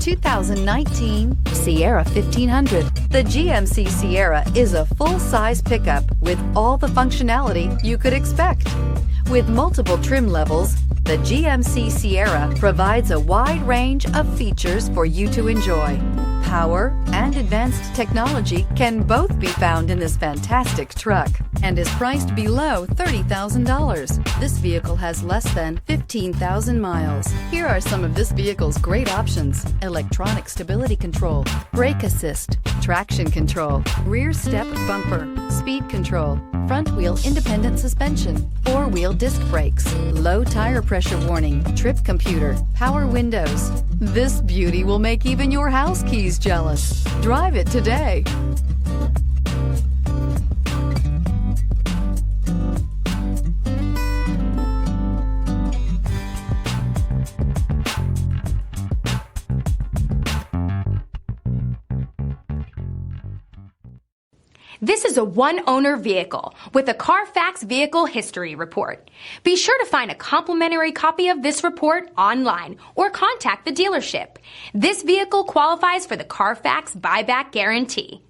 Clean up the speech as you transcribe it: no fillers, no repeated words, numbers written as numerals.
2019 Sierra 1500. The GMC Sierra is a full-size pickup with all the functionality you could expect. With multiple trim levels, the GMC Sierra provides a wide range of features for you to enjoy. Power and advanced technology can both be found in this fantastic truck and is priced below $30,000. This vehicle has less than 15,000 miles. Here are some of this vehicle's great options: electronic stability control, brake assist, traction control, rear step bumper, speed control, front wheel independent suspension, four-wheel disc brakes, low tire pressure warning, trip computer, power windows. This beauty will make even your house keys jealous. Drive it today. This is a one-owner vehicle with a Carfax Vehicle History Report. Be sure to find a complimentary copy of this report online or contact the dealership. This vehicle qualifies for the Carfax Buyback Guarantee.